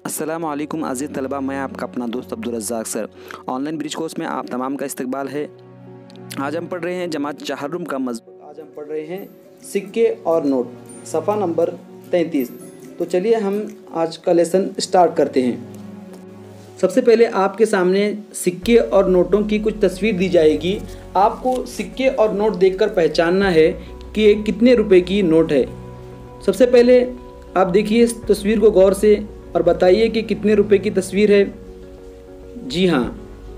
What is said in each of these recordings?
अस्सलामुअलैकुम अज़ीज़ तलबा, मैं आपका अपना दोस्त Abdul रज़्ज़ाक sir. Online bridge course में आप तमाम का इस्तकबाल है। आज हम पढ़ रहे हैं जमात चहारुम का मज़मून। आज हम पढ़ रहे हैं सिक्के और नोट, सफ़ा नंबर 33। तो चलिए हम आज का लेसन स्टार्ट करते हैं। सबसे पहले आपके सामने सिक्के और नोटों की कुछ तस्वीर दी जाएगी। आपको सिक्के और नोट देखकर पहचानना है कि ये कितने रुपए की नोट है। सबसे पहले आप देखिए इस तस्वीर को गौर से और बताइए कि कितने रुपए की तस्वीर है। जी हाँ,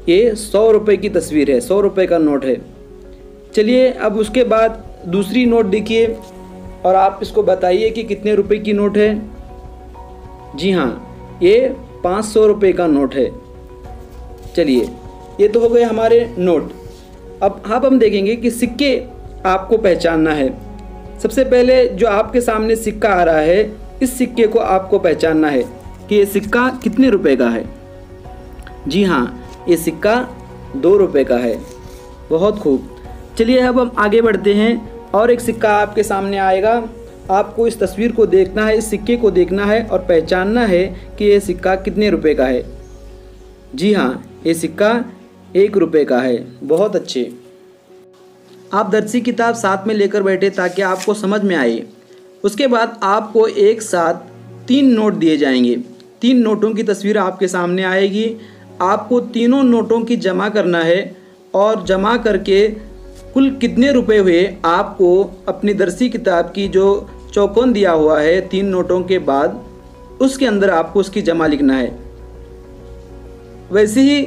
ये 100 रुपये की तस्वीर है, 100 रुपये का नोट है। चलिए अब उसके बाद दूसरी नोट देखिए और आप इसको बताइए कि कितने रुपए की नोट है। जी हाँ, ये 500 रुपये का नोट है। चलिए ये तो हो गए हमारे नोट। अब हम देखेंगे कि सिक्के आपको पहचानना है। सबसे पहले जो आपके सामने सिक्का आ रहा है, इस सिक्के को आपको पहचानना है कि ये सिक्का कितने रुपए का है। जी हाँ, ये सिक्का 2 रुपये का है। बहुत खूब। चलिए अब हम आगे बढ़ते हैं और एक सिक्का आपके सामने आएगा। आपको इस तस्वीर को देखना है, इस सिक्के को देखना है और पहचानना है कि ये सिक्का कितने रुपए का है। जी हाँ, ये सिक्का 1 रुपये का है। बहुत अच्छे। आप दर्सी किताब साथ में लेकर बैठे ताकि आपको समझ में आए। उसके बाद आपको एक साथ 3 नोट दिए जाएंगे। 3 नोटों की तस्वीर आपके सामने आएगी। आपको तीनों नोटों की जमा करना है और जमा करके कुल कितने रुपए हुए आपको अपनी दर्सी किताब की जो चौकोन दिया हुआ है 3 नोटों के बाद, उसके अंदर आपको उसकी जमा लिखना है। वैसे ही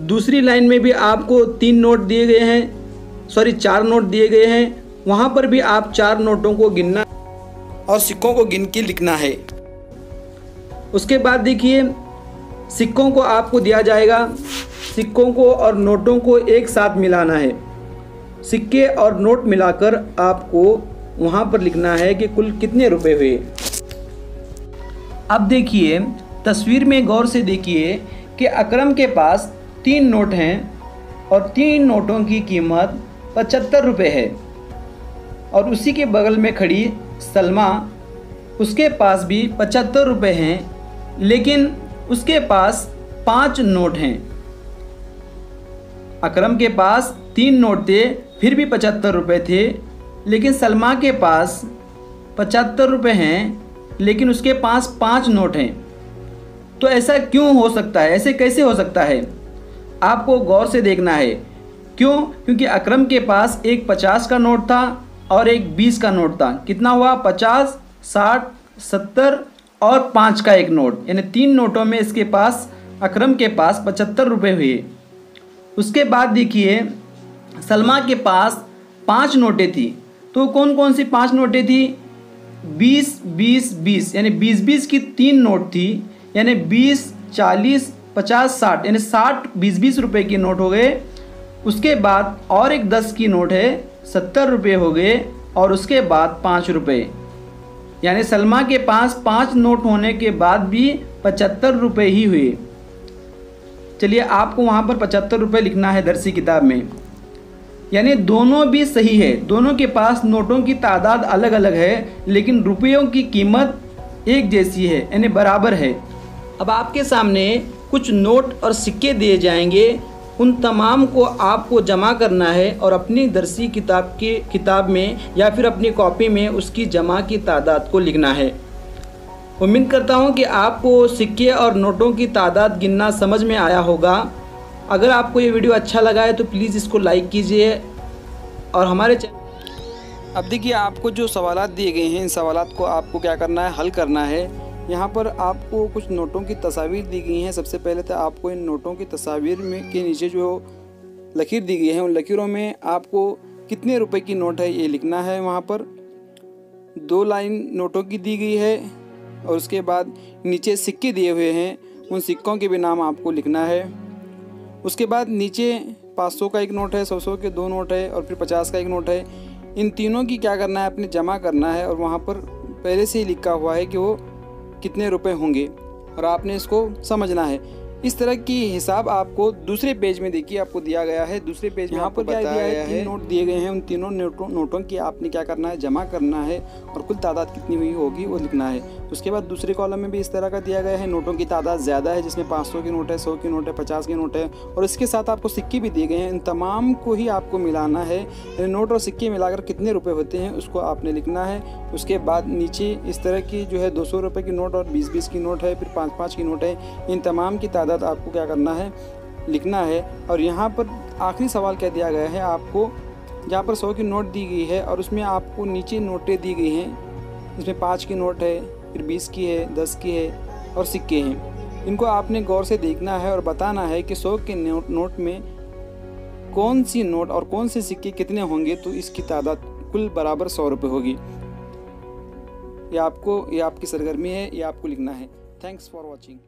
दूसरी लाइन में भी आपको 3 नोट दिए गए हैं, 4 नोट दिए गए हैं। वहाँ पर भी आप 4 नोटों को गिनना और सिक्कों को गिन के लिखना है। उसके बाद देखिए सिक्कों को आपको दिया जाएगा। सिक्कों को और नोटों को एक साथ मिलाना है। सिक्के और नोट मिलाकर आपको वहाँ पर लिखना है कि कुल कितने रुपए हुए। अब देखिए तस्वीर में गौर से देखिए कि अकरम के पास 3 नोट हैं और 3 नोटों की कीमत 75 रुपये है। और उसी के बगल में खड़ी सलमा, उसके पास भी 75 रुपये हैं, लेकिन उसके पास 5 नोट हैं। अकरम के पास 3 नोट थे, फिर भी 75 रुपये थे, लेकिन सलमा के पास 75 रुपये हैं, लेकिन उसके पास 5 नोट हैं। तो ऐसा क्यों हो सकता है? ऐसे कैसे हो सकता है? आपको गौर से देखना है। क्यों? क्योंकि अकरम के पास एक 50 का नोट था और एक 20 का नोट था। कितना हुआ? 50, 60, 70 और 5 का एक नोट, यानी 3 नोटों में इसके पास अकरम के पास 75 रुपये हुए। उसके बाद देखिए सलमा के पास 5 नोटें थी। तो कौन कौन सी 5 नोटें थी? 20, 20, 20, यानी 20-20 की 3 नोट थी, यानी 20, 40, 50, 60, यानी 60, 20-20 रुपये की नोट हो गए। उसके बाद और एक 10 की नोट है, 70 रुपये हो गए। और उसके बाद 5 रुपये, यानी सलमा के पास 5 नोट होने के बाद भी 75 रुपये ही हुए। चलिए आपको वहाँ पर 75 रुपये लिखना है दर्सी किताब में। यानी दोनों भी सही है, दोनों के पास नोटों की तादाद अलग अलग है, लेकिन रुपयों की कीमत एक जैसी है, यानी बराबर है। अब आपके सामने कुछ नोट और सिक्के दिए जाएंगे। उन तमाम को आपको जमा करना है और अपनी दर्सी किताब में या फिर अपनी कॉपी में उसकी जमा की तादाद को लिखना है। उम्मीद करता हूं कि आपको सिक्के और नोटों की तादाद गिनना समझ में आया होगा। अगर आपको ये वीडियो अच्छा लगा है तो प्लीज़ इसको लाइक कीजिए और हमारे चैनल। अब देखिए आपको जो सवालात दिए गए हैं, इन सवालात को आपको क्या करना है? हल करना है। यहाँ पर आपको कुछ नोटों की तस्वीर दी गई हैं। सबसे पहले तो आपको इन नोटों की तस्वीर में के नीचे जो लकीर दी गई है, उन लकीरों में आपको कितने रुपए की नोट है ये लिखना है। वहाँ पर 2 लाइन नोटों की दी गई है और उसके बाद नीचे सिक्के दिए हुए हैं, उन सिक्कों के भी नाम आपको लिखना है। उसके बाद नीचे 500 का एक नोट है, 100 के 2 नोट है और फिर 50 का एक नोट है। इन तीनों की क्या करना है? अपने जमा करना है और वहाँ पर पहले से ही लिखा हुआ है कि वो कितने रुपए होंगे और आपने इसको समझना है। इस तरह की हिसाब आपको दूसरे पेज में देखिए आपको दिया गया है। दूसरे पेज में यहाँ पर क्या दिया है? 3 नोट दिए गए हैं। उन तीनों नोटों की आपने क्या करना है? जमा करना है और कुल तादाद कितनी हुई होगी वो लिखना है। उसके बाद दूसरे कॉलम में भी इस तरह का दिया गया है। नोटों की तादाद ज़्यादा है, जिसमें 500 की नोट है, 100 की नोट है, 50 की नोट है और इसके साथ आपको सिक्के भी दिए गए हैं। इन तमाम को ही आपको मिलाना है। नोट और सिक्के मिलाकर कितने रुपए होते हैं उसको आपने लिखना है। उसके बाद नीचे इस तरह की जो है 200 रुपये की नोट और 20-20 की नोट है, फिर 5-5 की नोट है। इन तमाम की तादाद आपको क्या करना है, लिखना है। और यहाँ पर आखिरी सवाल क्या दिया गया है आपको, जहाँ पर 100 की नोट दी गई है और उसमें आपको नीचे नोटें दी गई हैं, इसमें 5 की नोट है, फिर 20 की है, 10 की है और सिक्के हैं। इनको आपने गौर से देखना है और बताना है कि 100 के नोट में कौन सी नोट और कौन से सिक्के कितने होंगे, तो इसकी तादाद कुल बराबर 100 रुपये होगी। ये आपकी सरगर्मी है, ये आपको लिखना है। Thanks for watching.